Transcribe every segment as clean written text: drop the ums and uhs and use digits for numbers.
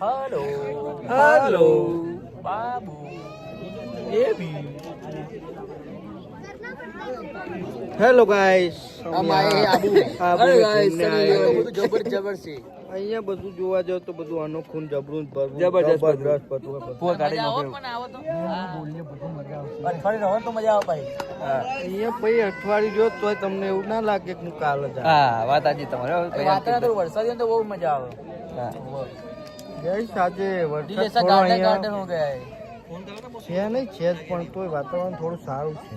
Hello hello बाबू ये भी hello guys अरे गाइस जबर से અહીંયા બધું જોવા જાવ તો બધું અનોખું જબરું જબરજસ્ત પૂર ગાડી નો અઠવાડિયે રહો તો મજા આવે ભાઈ અહીંયા પછી અઠવાડિયું જો તોય તમને એવું ના લાગે કે હું કાલ જ હા વાત આજે તમારે વાતાવરણ તો વરસાદી તો બહુ મજા આવે ગાઈસ આજે વરસાદ जैसा થોડો गार्डन અહીંયા गार्डन हो गया है છે નહીં છે જ પણ તોય વાતાવરણ થોડું સારું છે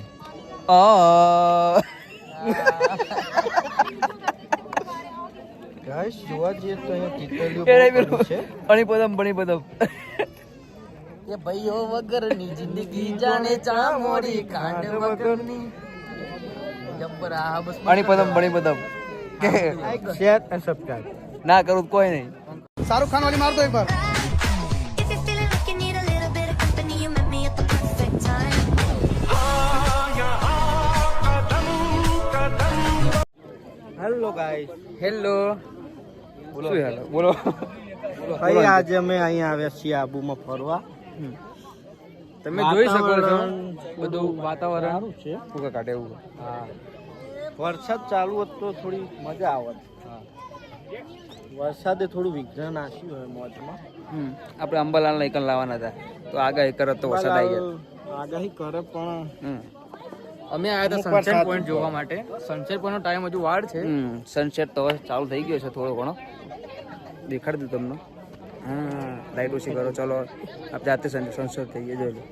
ગાઈસ જોવા જઈએ તો અહીંયા ટીટલીઓ બહુ છે બણી પદમ એ ભાઈઓ વગરની જિંદગી જાણે ચામોરી કાંડ વગરની જબ્બર આ બસ બણી પદમ લાઈક શેર અને સબસ્ક્રાઇબ ના કરું કોઈ નહીં શાહરુખ ખાન વાળી માર દો એક બાર હેલો ગાઈસ હેલો બોલો બોલો ભાઈ આજે અમે અહીંયા આવ્યા છીએ આબુમાં ફરવા તમે જોઈ શકો છો બધું વાતાવરણ સારું છે ફૂકા કાઢે એવું હા વરસાદ ચાલુ હોત તો થોડી મજા આવત વરસાદે થોડું વિઘ્ન નાખ્યું હોય મોજમાં આપણે અંબાલાલ લઈકન લાવવાના હતા તો આગાહી કરત તો વરસાદ આવી જાય આગાહી કરે પણ અમે આવ્યા હતા સનસેટ પોઈન્ટ જોવા માટે સનસેટ પોઈન્ટ નો ટાઈમ હજુ વાર છે સનસેટ તો ચાલુ થઈ ગયો છે થોડો ઘણો દેખાડી દઉં તમને હા લાઈટ ઓછી કરો ચલો આપ જાતે સનસેટ થઈ ગયો જોઈ લો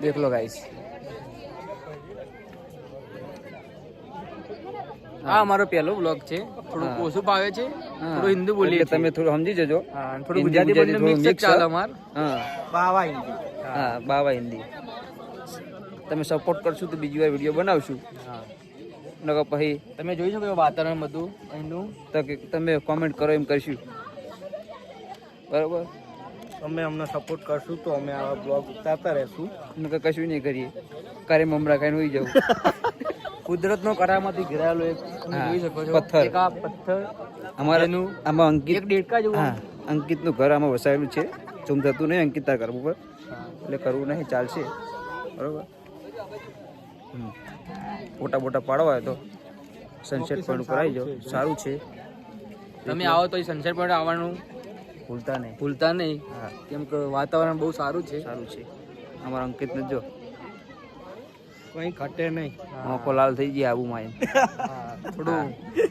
દેખ લો ગાઈસ આ અમારો પહેલો બ્લોગ છે થોડું ઓછું ભાવે છે થોડું હિન્દી બોલીએ તમે થોડું સમજી જજો થોડું ગુજરાતી બંને મિક્સ ચાલે અમાર હા બાવા હિન્દી હા બાવા હિન્દી તમે સપોર્ટ કરશું તો બીજી વાર વિડીયો બનાવશું હા નકર પછી તમે જોઈ શકો વાતાવરણ બધું અહીંનું તો કે તમે કોમેન્ટ કરો એમ કરશું બરાબર તમે અમને સપોર્ટ કરશું તો અમે આવા બ્લોગ ઉતારતા રહેશું નકર કશું નહીં કરીએ કારે મમરા ખાઈને હોઈ જવું કુદરતનો કરામાંથી ઘેરાયેલો એક તમે જોઈ શકો છો પથ્થર એક આ પથ્થર અમારાનું આમાં અંકિત એક ડેડકા જેવું હા અંકિતનું ઘર આમાં વસાયેલું છે ચૂમ થતું નહીં અંકિત તાર કરવું પર એટલે કરવું નહીં ચાલશે બરાબર ફોટા બોટા પાડવા હોય તો સનસેટ પોઈન્ટ ઉપર આવી જાઓ સારું છે તમે આવો તો સનસેટ પોઈન્ટ આવવાનું ભૂલતા નહીં હા કેમ કે વાતાવરણ બહુ સારું છે અમારા અંકિતને જો કઈ ઘટે નહીં મોકો લાલ થઈ ગયા આબુમાં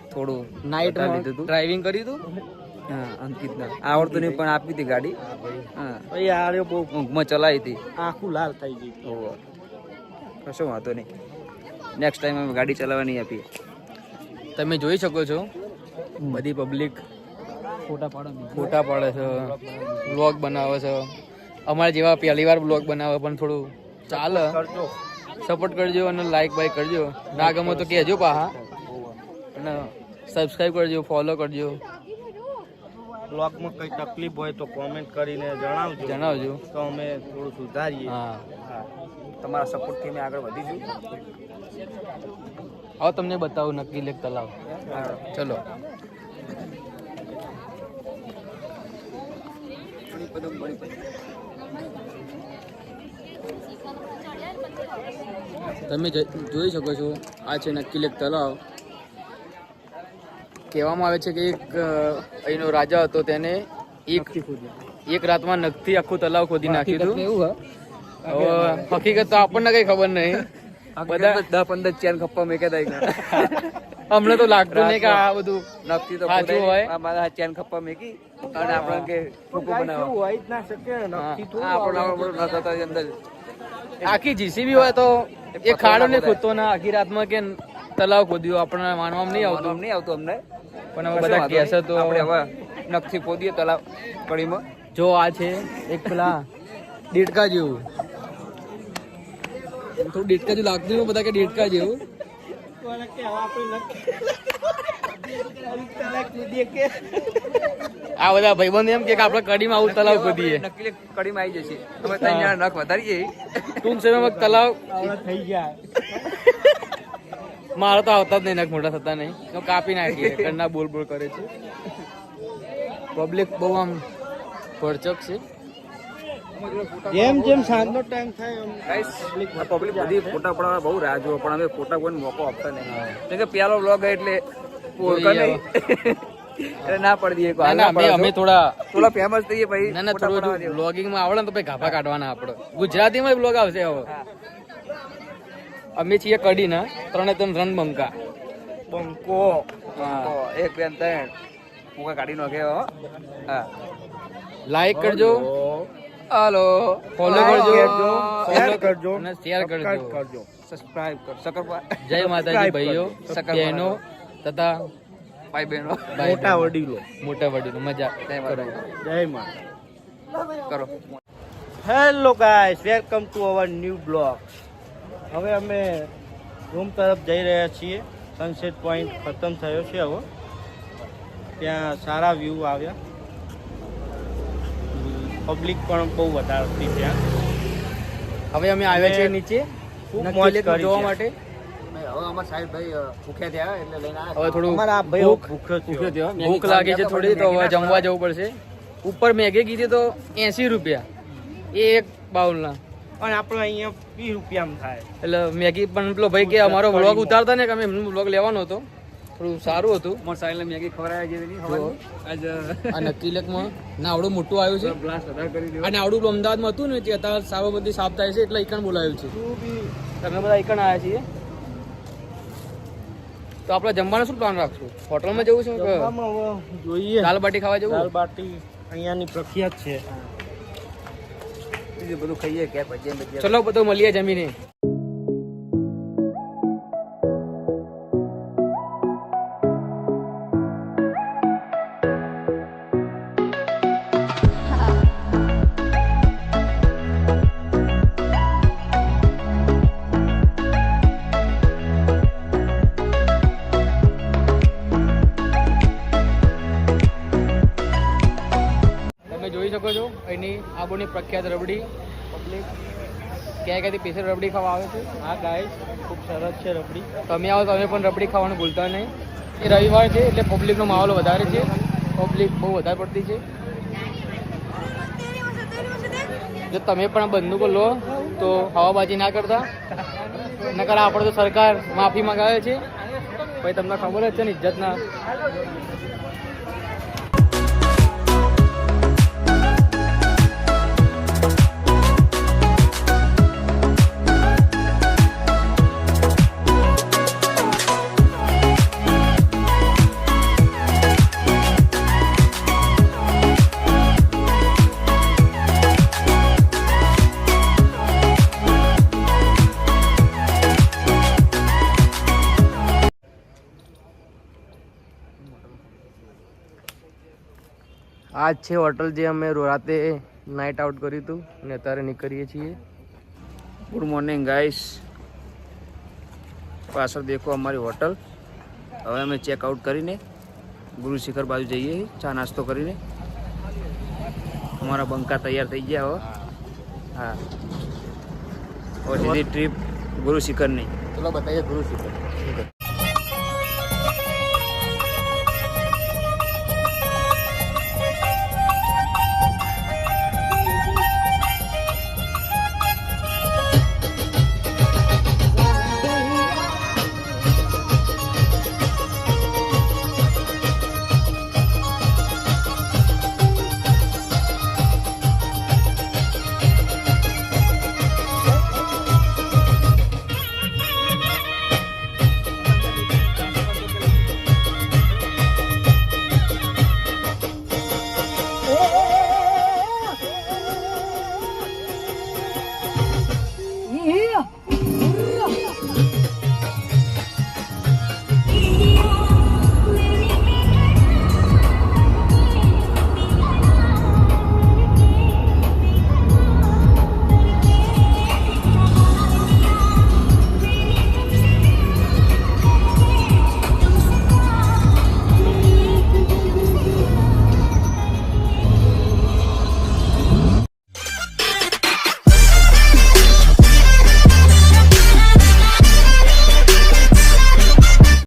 થોડું નાઇટ ડ્રાઇવિંગ કર્યું હતું હા અંકિત આવડતું નહીં પણ આપી હતી ગાડી હા ભાઈ આ બહુ ઊંઘમાં ચલાવી હતી આખું લાલ થઈ ગઈ કશો વાંધો નહીં નેક્સ્ટ ટાઈમ અમે ગાડી ચલાવવા નહીં આપીએ તમે જોઈ શકો છો બધી પબ્લિક ફોટા પાડે છે બ્લોગ બનાવે છે અમારા જેવા પહેલી વાર બ્લોગ બનાવે પણ થોડું ચાલે સપોર્ટ કરજો અને લાઈક બાઈક કરજો ના ગમે તો કહેજો પાહા અને સબસ્ક્રાઈબ કરજો ફોલો કરજો બ્લોગમાં કઈ તકલીફ હોય તો કોમેન્ટ કરીને જણાવજો તો અમે થોડું સુધારીએ હા તમારા સપોર્ટથી મેં આગળ વધીશું હવે તમને બતાવું નક્કી લેક તલાવ ચલો તમે જોઈ શકો છો આ છે નક્કી લેક તલાવ કહેવામાં આવે છે કે એક અહીંનો રાજા હતો તેને એક રાતમાં નખથી આખું તલાવ ખોદી નાખ્યું હતું હકીકત તો આપણને કઈ ખબર નહીં બધા 10-15 ચેન ખપ્પા મેકેતા અમને તો લાગતું નહીં કે આ બધું નખથી તો સાચું હોય મારા ચેન ખપ્પા મેકી અને આપણે કે ફૂકો બનાવવા હોય જ ના શકે નક્કી તો અંદર આખી જીસીબી હોય તો એ ખાડો નહીં ખોદતો ના આખી રાતમાં કે તલાવ ખોદ્યું આપણને માનવામાં નહીં આવતું અમને પણ હવે બધા કહેશે તો આપણે હવે નખથી ખોદીએ તલાવ કડીમાં જો આ છે એક પેલા દેડકા જેવું થોડું દેડકા જેવું લાગતું હોય બધા કે દેડકા જેવું આ બધા ભાઈબંધ એમ કે આપણે કડીમાં આવું તલાવ ખોદીએ નક્કી કડીમાં આવી જશે અમે ત્યાં નખ વધારીએ ટૂંક સમયમાં તલાવ થઈ જાય મારે તો આવતા જ નહીં, મોટા થતા નહીં, તો કાપી નાખીએ. ઘરના બોલ બોલ કરે છે. પબ્લિક બહુ આમ ભરચક છે. જેમ જેમ સાંજનો ટાઈમ થાય એમ પબ્લિક બધી ફોટા પડાવવા બહુ રાહ જુઓ, પણ અમે ફોટા કોઈને મોકો આપતા નહીં. કેમ કે પેલો વ્લોગ એટલે ઓળખા નહીં. એટલે ના પડી દઈએ. અમે થોડા ફેમસ થઈએ ભાઈ. ના ના, થોડું વ્લોગિંગ માં આવડે ને તો ભાઈ ગાભા કાઢવાના આપણે. ગુજરાતીમાં વ્લોગ આવશે હવે. અમે છીએ કડીના 3 રન બંકા. બંકો 1 2 3 મુકા કાઢી નાખે. હા, લાઈક કરજો, હાલો ફોલો કરજો, શેર કરજો અને શેર કરજો, સબસ્ક્રાઇબ કરો. શકરપા જય માતાજી ભાઈઓ, બહેનો તથા ભાઈ બહેનો, મોટા વડીલો મજા કરો. જય માતા કરો. Hello guys, welcome to our new blog. હવે અમે રૂમ તરફ જઈ રહ્યા છીએ. સનસેટ પોઈન્ટ ખતમ થયો છે. હવે ત્યાં સારા વ્યૂ આવ્યા. પબ્લિક પણ બહુ વધારે હતી ત્યાં. હવે અમે આવ્યા છીએ નીચે ખૂબ મોજ કરી જોવા છે. માટે. હવે અમારા સાહેબ ભાઈ ભૂખ્યા થયા એટલે લઈને આવ્યા. હવે થોડું અમારા આ ભાઈ ભૂખ્યો થયો. ભૂખ લાગી છે થોડી, તો હવે જમવા જવું પડશે. ઉપર મેગી કીધી તો 80 રૂપિયા એક બાઉલના, પણ આપણે અહીંયા 20 રૂપિયામાં થાય. એટલે મેગી પણ પેલો ભાઈ કે અમારો વ્લોગ ઉતારતા ને કે અમે એમનો વ્લોગ લેવાનો હતો, થોડું સારું હતું. મોર સાહેબને મેગી ખવડાવ્યા જેવી નહીં ખબર. આજ આ નકીલેકમાં ના આવડું મોટું આવ્યું છે. બ્લાસ્ટ વધારે કરી દેવા. અને આવડું અમદાવાદમાં હતું ને તે અત્યારે સાબરમતી સાફ થાય છે એટલે ઈકણ બોલાવ્યું છે. તમે બધા ઈકણ આવ્યા છીએ. તો આપણે જમવાનું શું પ્લાન રાખશું? હોટલમાં જવું છે કે જોઈએ દાલ બાટી ખાવા જવું? દાલ બાટી અહીંયાની પ્રખ્યાત છે. બધું ખાઈએ કે પછી ચલો બધું મળીએ જમીને. જોઈ શકો છો અહીંની આબુની પ્રખ્યાત રબડી. પબ્લિક ક્યાં ક્યાંથી સ્પેશિયલ રબડી ખાવા આવે છે. હા ગાઈસ, ખૂબ સરસ છે રબડી. તમે આવો તમે પણ રબડી ખાવાનું ભૂલતા નહીં. એ રવિવાર છે એટલે પબ્લિકનો માહોલ વધારે છે. પબ્લિક બહુ વધારે પડતી છે. જો તમે પણ આ બંદૂકો લો તો હવાબાજી ના કરતા, નકર આપણે તો સરકાર માફી મંગાવે છે. ભાઈ તમને ખબર જ છે ને ઇજ્જતના. આ છે હોટલ જે અમે રાતે નાઇટ આઉટ કર્યું હતું અને અત્યારે નીકળીએ છીએ. Good morning guys. પાછળ દેખો અમારી હોટલ. હવે અમે ચેકઆઉટ કરીને ગુરુ શિખર બાજુ જઈએ ચા નાસ્તો કરીને. અમારા બંકા તૈયાર થઈ ગયા હવે. હા, હવે સીધી ટ્રીપ ગુરુ શિખરની. ચલો બતાવીએ ગુરુ શિખર.